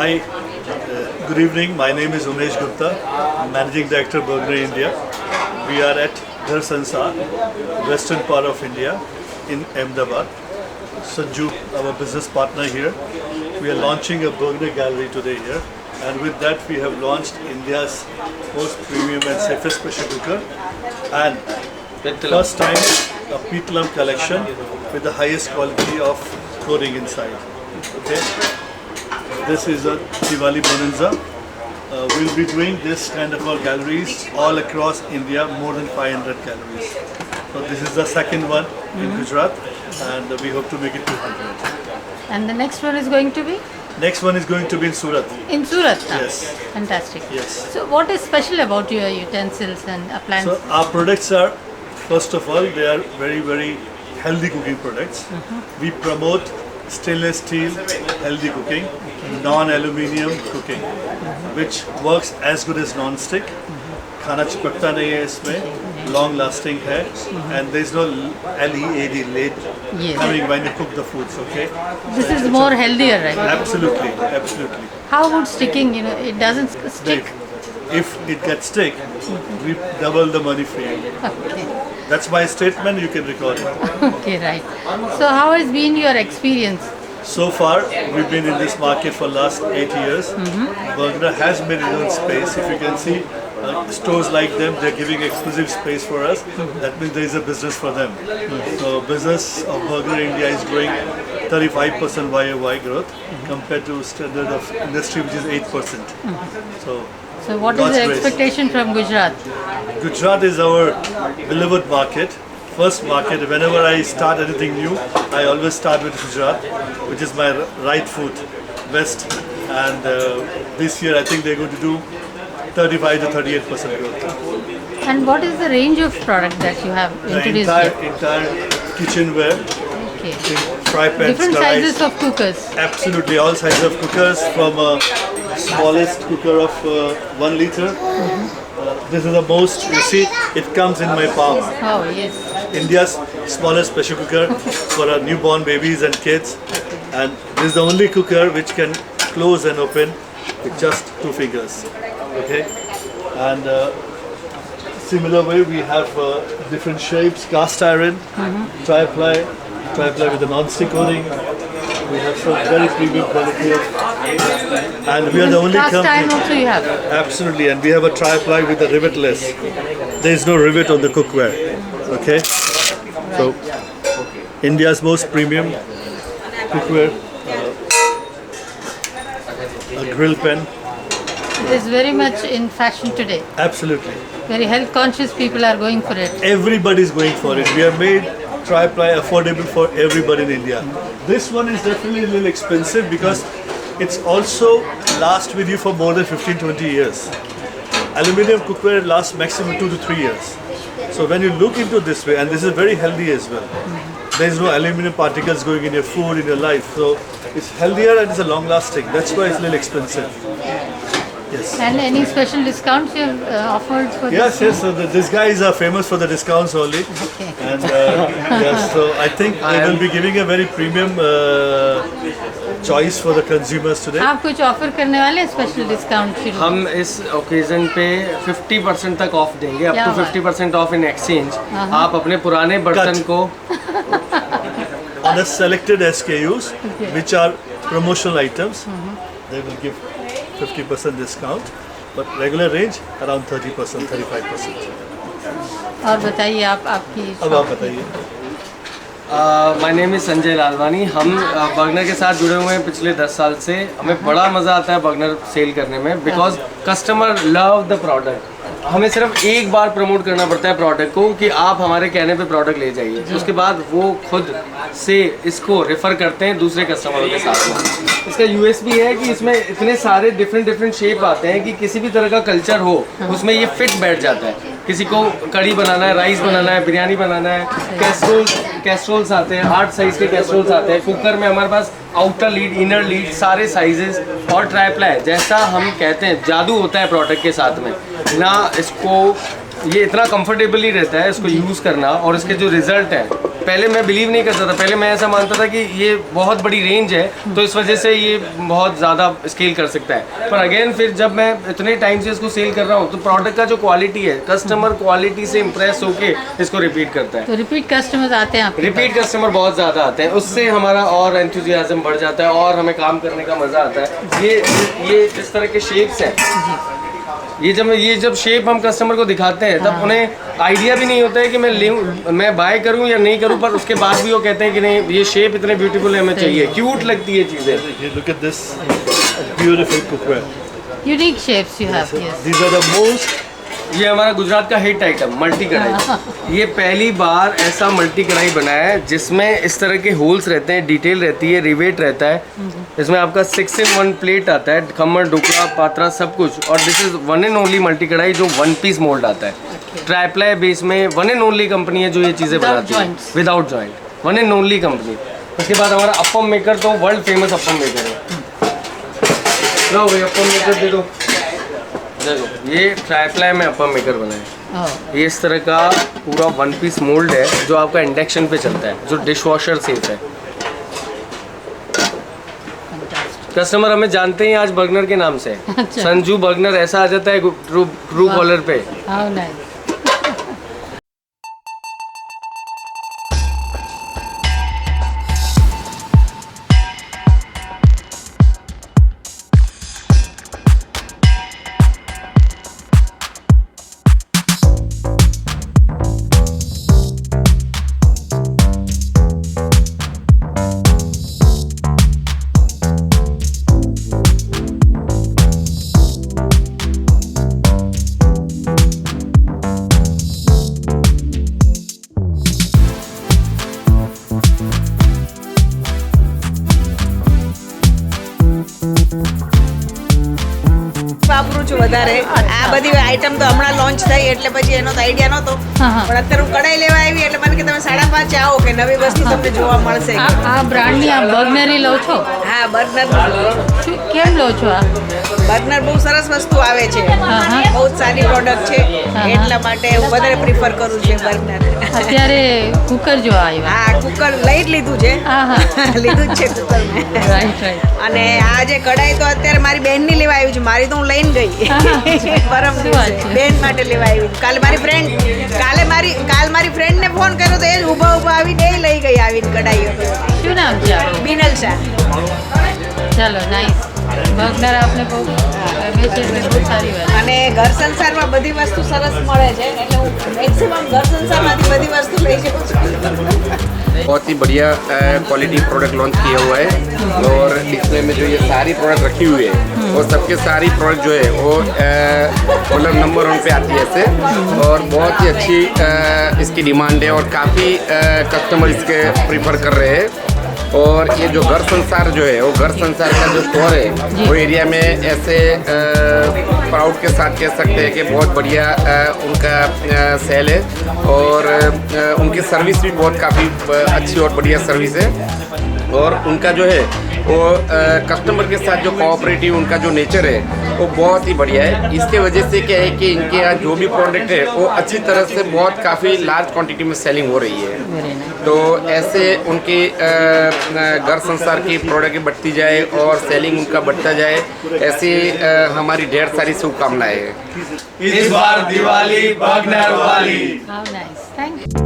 Hi, good evening. My name is Umesh Gupta, Managing Director Bergner India. We are at Ghar Sansar, western part of India in Ahmedabad. Sanju, our business partner here. We are launching a Bergner gallery today here, and with that we have launched India's most premium and safest pressure cooker, and first time a Pitlam collection with the highest quality of clothing inside. Okay. This is a Diwali Bonanza. We'll be doing this kind of galleries all across India, more than 500 galleries. So this is the second one in Gujarat, and we hope to make it 200. And the next one is going to be? Next one is going to be in Surat. In Surat? Yes. Fantastic. Yes. So what is special about your utensils and appliances? So our products are, first of all, they are very, very healthy cooking products. We promote stainless steel healthy cooking, non-aluminium cooking, which works as good as non-stick. खाना चिपकता नहीं है इसमें, long lasting है, and there is no LED late Yes. coming when you cook the foods. Okay. This is more healthier, right? Absolutely, absolutely. How would sticking, it doesn't stick? If it gets stick, we double the money for you. Okay. That's my statement. You can record it. Okay, right. So how has been your experience? So far, we've been in this market for last 8 years. Bergner has made its own space. If you can see, stores like them, they're giving exclusive space for us. That means there is a business for them. So business of Bergner India is growing 35% YOY growth compared to standard of industry, which is 8%. So what is God's the grace. expectation from Gujarat? Gujarat is our beloved market. First market. Whenever I start anything new, I always start with Gujarat, which is my right foot, west. And this year I think they're going to do 35 to 38% growth. And what is the range of product that you have The introduced entire here? kitchenware, Okay. fry pans, Different karais, sizes of cookers. absolutely all sizes of cookers, from smallest cooker of 1 liter. This is the most, you see, it comes in my palm. Oh, yes. India's smallest pressure cooker for our newborn babies and kids, and this is the only cooker which can close and open with just 2 fingers. Okay, and similar way we have different shapes, cast iron, tri-ply with a non-stick coating. We have some very premium quality of, and we are the only Cast iron company. also you have. Absolutely, and we have a tri-ply with a rivetless. There is no rivet on the cookware. Okay, so India's most premium cookware, a grill pen. It is very much in fashion today. Absolutely, Very health conscious people are going for it. everybody is going for it. We have made tri-ply affordable for everybody in India. This one is definitely a little expensive because it's also last with you for more than 15-20 years. Aluminium cookware lasts maximum 2 to 3 years. So when you look into this way, and this is very healthy as well, there is no aluminium particles going in your food, in your life. So it's healthier and it's a long lasting. That's why it's a little expensive. Yes. And any special discounts you have offered for Yes, this? yes. So these guys are famous for the discounts only. Okay. And yes, so I think they will be giving a very premium choice for the consumers today. आप कुछ offer करने वाले हैं special discount शुरू? हम इस occasion पे 50% तक ऑफ देंगे, अप क्या टू बात। 50% ऑफ इन एक्सचेंज। आप अपने पुराने बर्तन Cut. को On the selected SKUs, which are promotional items, they will give 50% discount. But regular range around 30%, 35%. और बताइए आप आपकी अब आप बताइए. My name is Sanjay Lalwani. हम बर्गनर के साथ जुड़े हुए हैं पिछले 10 साल से। हमें बड़ा मज़ा आता है बर्गनर सेल करने में, because customer love the product. हमें सिर्फ एक बार प्रमोट करना पड़ता है प्रोडक्ट को कि आप हमारे कहने पे प्रोडक्ट ले जाइए, उसके बाद वो खुद से इसको रेफ़र करते हैं दूसरे कस्टमरों के साथ में। इसका यूएसपी है कि इसमें इतने सारे डिफरेंट शेप आते हैं कि किसी भी तरह का कल्चर हो उसमें ये फिट बैठ जाता है। किसी को कड़ी बनाना है, राइस बनाना है, बिरयानी बनाना है, कैस्ट्रोल्स आते हैं, 8 साइज़ के कैस्ट्रोल्स आते हैं। कुकर में हमारे पास आउटर लीड, इनर लीड, सारे साइजेस और ट्राइप्लाई। जैसा हम कहते हैं जादू होता है प्रोडक्ट के साथ में। ना इसको ये इतना कंफर्टेबली रहता है इसको यूज़ करना, और इसके जो रिजल्ट है, पहले मैं बिलीव नहीं करता था, पहले मैं ऐसा मानता था कि ये बहुत बड़ी रेंज है तो इस वजह से ये बहुत ज़्यादा स्केल कर सकता है, पर अगेन फिर जब मैं इतने टाइम से इसको सेल कर रहा हूँ तो प्रोडक्ट का जो क्वालिटी है, कस्टमर क्वालिटी से इम्प्रेस होके इसको रिपीट करता है। तो रिपीट कस्टमर्स आते हैं आपके रिपीट कस्टमर बहुत ज़्यादा आते हैं, उससे हमारा और एंथुजियाज्म बढ़ जाता है और हमें काम करने का मज़ा आता है। ये जिस तरह के शेप्स हैं, ये जब शेप हम कस्टमर को दिखाते हैं तब उन्हें आइडिया भी नहीं होता है कि मैं बाय करूं या नहीं करूं, पर उसके बाद भी वो कहते हैं कि नहीं ये शेप इतने ब्यूटीफुल है, हमें चाहिए, क्यूट लगती है चीज़ें। Look at this beautiful cookware. Unique shapes you have, yes. These are the most. ये हमारा गुजरात का हिट आइटम मल्टी कढ़ाई। ये पहली बार ऐसा मल्टी कढ़ाई बनाया है जिसमें इस तरह के होल्स रहते हैं, डिटेल रहती है, रिवेट रहता है। इसमें आपका 6-in-1 प्लेट आता है, खमण, ढोकला, पात्रा सब कुछ, और this is one and only multi कढ़ाई जो 1 पीस मोल्ड आता है। ट्राइप्लाई बेस में वन एंड ओनली कंपनी है जो ये चीज़ें बनाती है without joint, one and only company. उसके बाद हमारा अप्पम मेकर तो वर्ल्ड फेमस अप्पम मेकर है। लो भाई अप्पम मेकर दे दो। देखो ये ट्राइप्लाई में अप्पम मेकर बना है। ये इस तरह का पूरा 1 पीस मोल्ड है जो आपका इंडक्शन पे चलता है, जो डिश वॉशर सेफ है। कस्टमर हमें जानते हैं आज बर्गनर के नाम से। संजू बर्गनर ऐसा आ जाता है ट्रू कॉलर पे। How nice. વાપરું છું વધારે આ બધી આઈટમ તો હમણાં લોન્ચ થઈ એટલે પછી એનો તો આઈડિયા નહોતો, પણ અત્યારે હું કઢાઈ લેવા આવી એટલે મને કે તમે 5:30 આવો કે નવી વસ્તુ તમને જોવા મળશે। આ બ્રાન્ડની આ બર્ગનરી લો છો? હા બર્ગનર કેમ લો છો? આ બર્ગનર બહુ સરસ વસ્તુ આવે છે, બહુ જ સારી પ્રોડક્ટ છે, એટલા માટે હું વધારે પ્રિફર કરું છું બર્ગનર। અત્યારે કુકર જો આવ્યા, હા કુકર લઈ જ લીધું છે, લીધું જ છે કુકર મેં। Right right. અને આ જે કઢાઈ તો અત્યારે મારી બહેનની લેવા આવી છું, મારી તો હું લઈને ગઈ પરમ દિવસે બેન માટે લેવા આવી। કાલ મારી ફ્રેન્ડને ફોન કર્યો તો એ જ ઊભા આવીને એ લઈ ગઈ આવીને કઢાઈઓ। શું નામ છે? બિનલ શાહ। ચાલો નાઈસ। બર્ગનર આપને બહુ ગમે છે, બહુ સારી વાત। અને ઘર સંસારમાં બધી વસ્તુ સરસ મળે છે એટલે હું મેક્સિમમ ઘર સંસારમાંથી બધી વસ્તુ લઈ શકું છું। बहुत ही बढ़िया क्वालिटी प्रोडक्ट लॉन्च किया हुआ है, और डिस्प्ले में जो ये सारी प्रोडक्ट रखी हुई है और सबके सारी प्रोडक्ट जो है वो मतलब नंबर 1 पे आती है ऐसे, और बहुत ही अच्छी इसकी डिमांड है और काफ़ी कस्टमर इसके प्रीफर कर रहे हैं। और ये जो घर संसार जो है वो घर संसार का जो स्टोर है वो एरिया में ऐसे प्राउड के साथ कह सकते हैं कि बहुत बढ़िया उनका सेल है, और उनकी सर्विस भी बहुत काफ़ी अच्छी और बढ़िया सर्विस है। और उनका जो है वो कस्टमर के साथ जो कोऑपरेटिव उनका जो नेचर है वो बहुत ही बढ़िया है। इसके वजह से क्या है कि इनके यहाँ जो भी प्रोडक्ट है वो अच्छी तरह से बहुत काफ़ी लार्ज क्वांटिटी में सेलिंग हो रही है। तो ऐसे उनकी घर संसार की प्रोडक्ट बढ़ती जाए और सेलिंग उनका बढ़ता जाए, ऐसी हमारी ढेर सारी शुभकामनाएं हैं। इस बार दिवाली बर्गनर वाली। How nice, thank you.